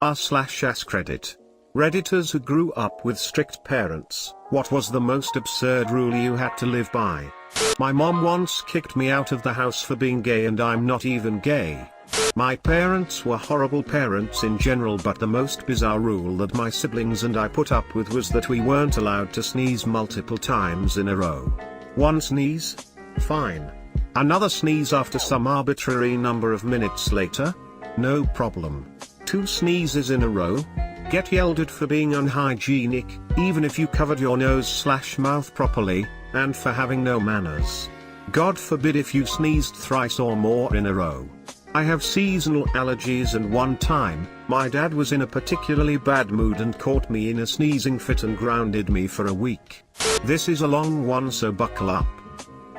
r/AskReddit. Redditors who grew up with strict parents, what was the most absurd rule you had to live by? My mom once kicked me out of the house for being gay, and I'm not even gay. My parents were horrible parents in general, but the most bizarre rule that my siblings and I put up with was that we weren't allowed to sneeze multiple times in a row. One sneeze? Fine. Another sneeze after some arbitrary number of minutes later? No problem. Two sneezes in a row? Get yelled at for being unhygienic, even if you covered your nose/mouth properly, and for having no manners. God forbid if you sneezed thrice or more in a row. I have seasonal allergies, and one time, my dad was in a particularly bad mood and caught me in a sneezing fit and grounded me for a week. This is a long one, so buckle up.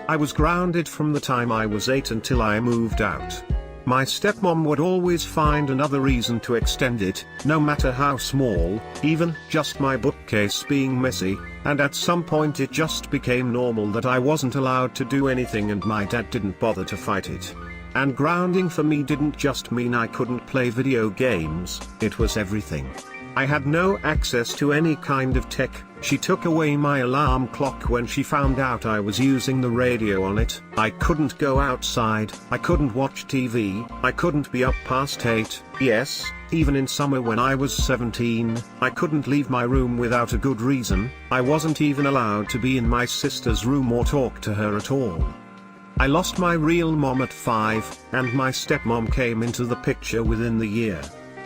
I was grounded from the time I was 8 until I moved out. My stepmom would always find another reason to extend it, no matter how small, even just my bookcase being messy, and at some point it just became normal that I wasn't allowed to do anything, and my dad didn't bother to fight it. And grounding for me didn't just mean I couldn't play video games, it was everything. I had no access to any kind of tech. She took away my alarm clock when she found out I was using the radio on it. I couldn't go outside, I couldn't watch TV, I couldn't be up past 8, yes, even in summer when I was 17, I couldn't leave my room without a good reason. I wasn't even allowed to be in my sister's room or talk to her at all. I lost my real mom at 5, and my stepmom came into the picture within the year.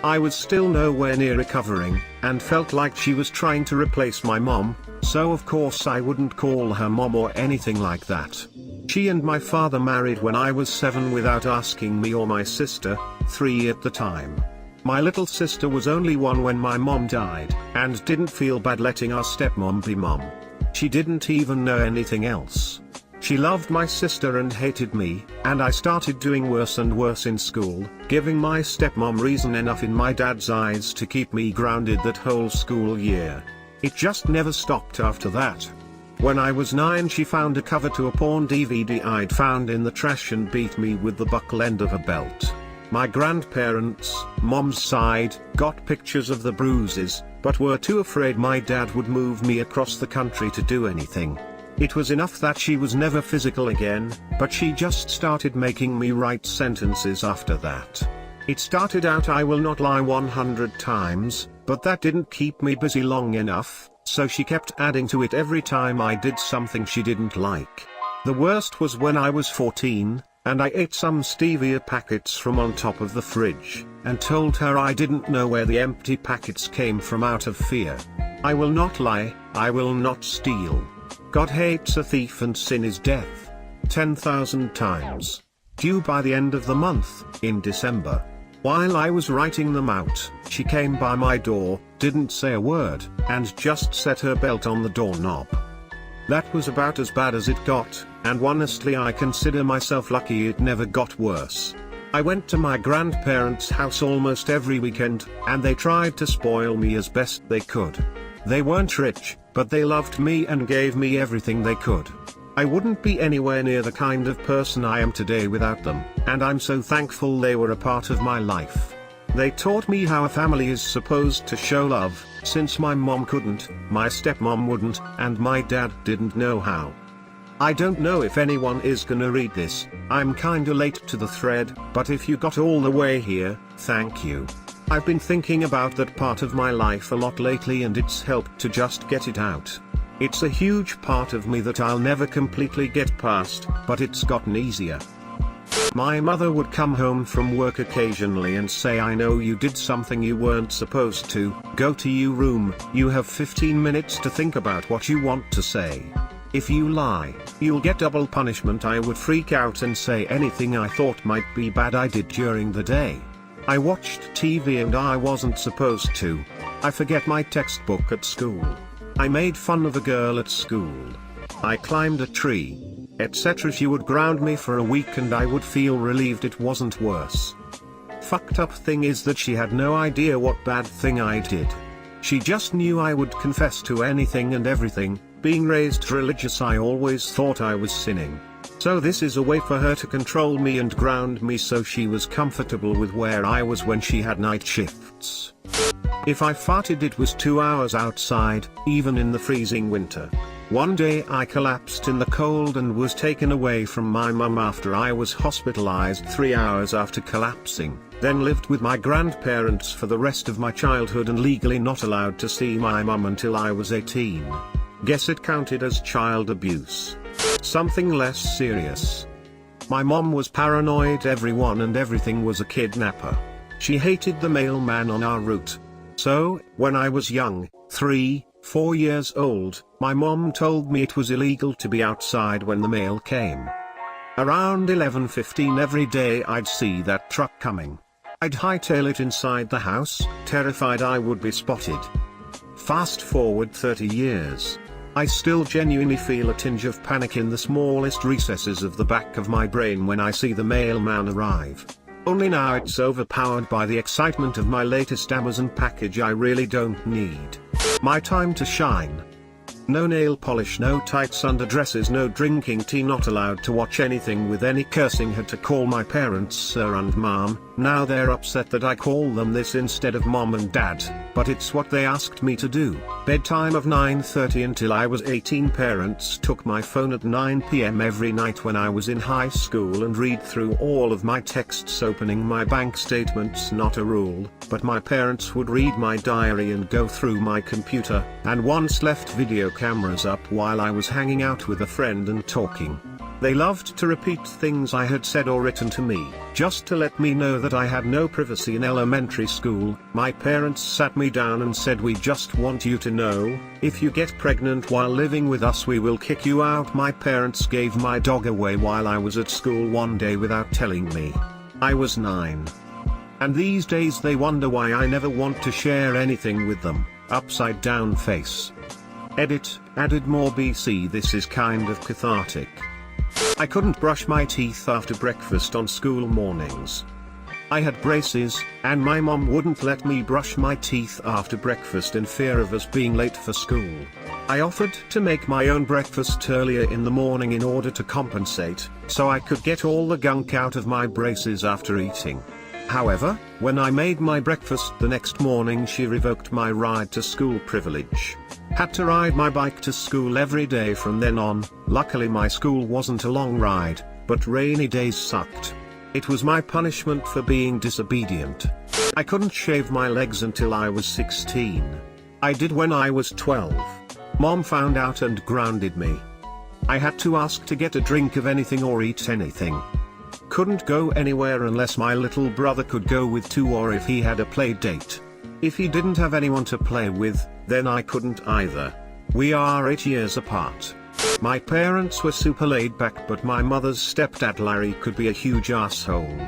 I was still nowhere near recovering, and felt like she was trying to replace my mom, so of course I wouldn't call her mom or anything like that. She and my father married when I was 7 without asking me or my sister, 3 at the time. My little sister was only 1 when my mom died, and didn't feel bad letting our stepmom be mom. She didn't even know anything else. She loved my sister and hated me, and I started doing worse and worse in school, giving my stepmom reason enough in my dad's eyes to keep me grounded that whole school year. It just never stopped after that. When I was 9, she found a cover to a porn DVD I'd found in the trash and beat me with the buckle end of a belt. My grandparents, mom's side, got pictures of the bruises, but were too afraid my dad would move me across the country to do anything. It was enough that she was never physical again, but she just started making me write sentences after that. It started out I will not lie 100 times, but that didn't keep me busy long enough, so she kept adding to it every time I did something she didn't like. The worst was when I was 14, and I ate some stevia packets from on top of the fridge, and told her I didn't know where the empty packets came from out of fear. I will not lie, I will not steal. God hates a thief and sin is death. 10,000 times. Due by the end of the month, in December. While I was writing them out, she came by my door, didn't say a word, and just set her belt on the doorknob. That was about as bad as it got, and honestly I consider myself lucky it never got worse. I went to my grandparents' house almost every weekend, and they tried to spoil me as best they could. They weren't rich, but they loved me and gave me everything they could. I wouldn't be anywhere near the kind of person I am today without them, and I'm so thankful they were a part of my life. They taught me how a family is supposed to show love, since my mom couldn't, my stepmom wouldn't, and my dad didn't know how. I don't know if anyone is gonna read this, I'm kinda late to the thread, but if you got all the way here, thank you. I've been thinking about that part of my life a lot lately, and it's helped to just get it out. It's a huge part of me that I'll never completely get past, but it's gotten easier. My mother would come home from work occasionally and say, I know you did something you weren't supposed to, go to your room, you have 15 minutes to think about what you want to say. If you lie, you'll get double punishment. I would freak out and say anything I thought might be bad I did during the day. I watched TV and I wasn't supposed to. I forget my textbook at school. I made fun of a girl at school. I climbed a tree, etc. She would ground me for a week and I would feel relieved it wasn't worse. Fucked up thing is that she had no idea what bad thing I did. She just knew I would confess to anything and everything. Being raised religious, I always thought I was sinning. So this is a way for her to control me and ground me so she was comfortable with where I was when she had night shifts. If I farted it was 2 hours outside, even in the freezing winter. One day I collapsed in the cold and was taken away from my mum after I was hospitalized 3 hours after collapsing, then lived with my grandparents for the rest of my childhood and legally not allowed to see my mum until I was 18. Guess it counted as child abuse. Something less serious. My mom was paranoid everyone and everything was a kidnapper. She hated the mailman on our route. So, when I was young, 3-4 years old, my mom told me it was illegal to be outside when the mail came. Around 11:15 every day I'd see that truck coming. I'd hightail it inside the house, terrified I would be spotted. Fast forward 30 years. I still genuinely feel a tinge of panic in the smallest recesses of the back of my brain when I see the mailman arrive. Only now it's overpowered by the excitement of my latest Amazon package I really don't need. My time to shine. No nail polish, no tights under dresses, no drinking tea, not allowed to watch anything with any cursing, had to call my parents sir and mom. Now they're upset that I call them this instead of mom and dad, but it's what they asked me to do. Bedtime of 9:30 until I was 18. Parents took my phone at 9 p.m. every night when I was in high school and read through all of my texts, opening my bank statements. Not a rule, but my parents would read my diary and go through my computer, and once left video cameras up while I was hanging out with a friend and talking. They loved to repeat things I had said or written to me, just to let me know that I had no privacy. In elementary school, my parents sat me down and said, "We just want you to know, if you get pregnant while living with us we will kick you out." My parents gave my dog away while I was at school one day without telling me. I was 9. And these days they wonder why I never want to share anything with them. Upside down face. Edit, added more BC. This is kind of cathartic. I couldn't brush my teeth after breakfast on school mornings. I had braces, and my mom wouldn't let me brush my teeth after breakfast in fear of us being late for school. I offered to make my own breakfast earlier in the morning in order to compensate, so I could get all the gunk out of my braces after eating. However, when I made my breakfast the next morning she revoked my ride to school privilege. Had to ride my bike to school every day from then on. Luckily my school wasn't a long ride, but rainy days sucked. It was my punishment for being disobedient. I couldn't shave my legs until I was 16. I did when I was 12. Mom found out and grounded me. I had to ask to get a drink of anything or eat anything. Couldn't go anywhere unless my little brother could go with too, or if he had a play date. If he didn't have anyone to play with, then I couldn't either. We are 8 years apart. My parents were super laid back, but my mother's stepdad Larry could be a huge asshole.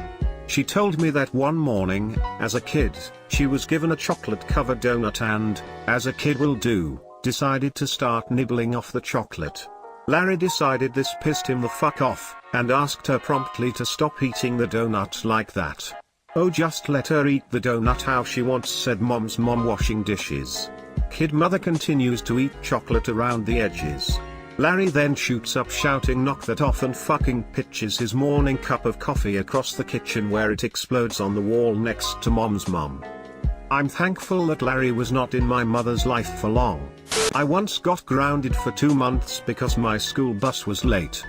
She told me that one morning, as a kid, she was given a chocolate-covered donut and, as a kid will do, decided to start nibbling off the chocolate. Larry decided this pissed him the fuck off, and asked her promptly to stop eating the donut like that. "Oh, just let her eat the donut how she wants," said Mom's mom washing dishes. Kid mother continues to eat chocolate around the edges. Larry then shoots up shouting, "Knock that off," and fucking pitches his morning cup of coffee across the kitchen where it explodes on the wall next to Mom's mom. I'm thankful that Larry was not in my mother's life for long. I once got grounded for 2 months because my school bus was late.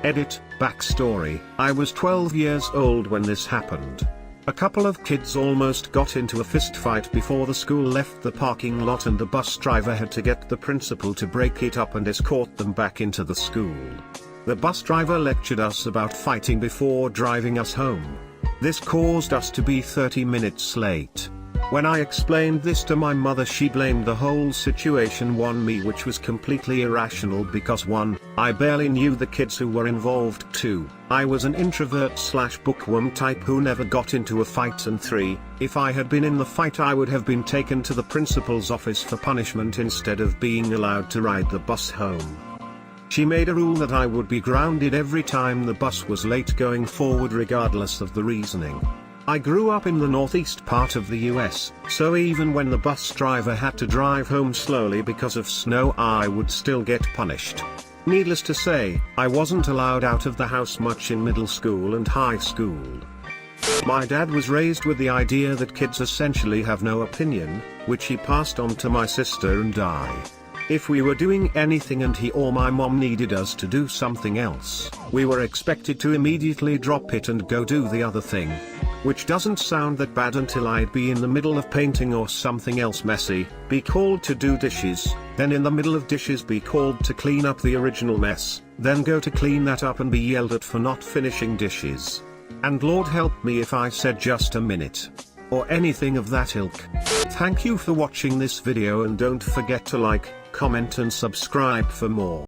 Edit, backstory, I was 12 years old when this happened. A couple of kids almost got into a fist fight before the school left the parking lot, and the bus driver had to get the principal to break it up and escort them back into the school. The bus driver lectured us about fighting before driving us home. This caused us to be 30 minutes late. When I explained this to my mother, she blamed the whole situation on me, which was completely irrational because 1, I barely knew the kids who were involved, 2, I was an introvert/bookworm type who never got into a fight, and 3, if I had been in the fight I would have been taken to the principal's office for punishment instead of being allowed to ride the bus home. She made a rule that I would be grounded every time the bus was late going forward, regardless of the reasoning. I grew up in the northeast part of the US, so even when the bus driver had to drive home slowly because of snow I would still get punished. Needless to say, I wasn't allowed out of the house much in middle school and high school. My dad was raised with the idea that kids essentially have no opinion, which he passed on to my sister and I. If we were doing anything and he or my mom needed us to do something else, we were expected to immediately drop it and go do the other thing. Which doesn't sound that bad until I'd be in the middle of painting or something else messy, be called to do dishes, then in the middle of dishes be called to clean up the original mess, then go to clean that up and be yelled at for not finishing dishes. And Lord help me if I said just a minute. Or anything of that ilk. Thank you for watching this video and don't forget to like, comment and subscribe for more.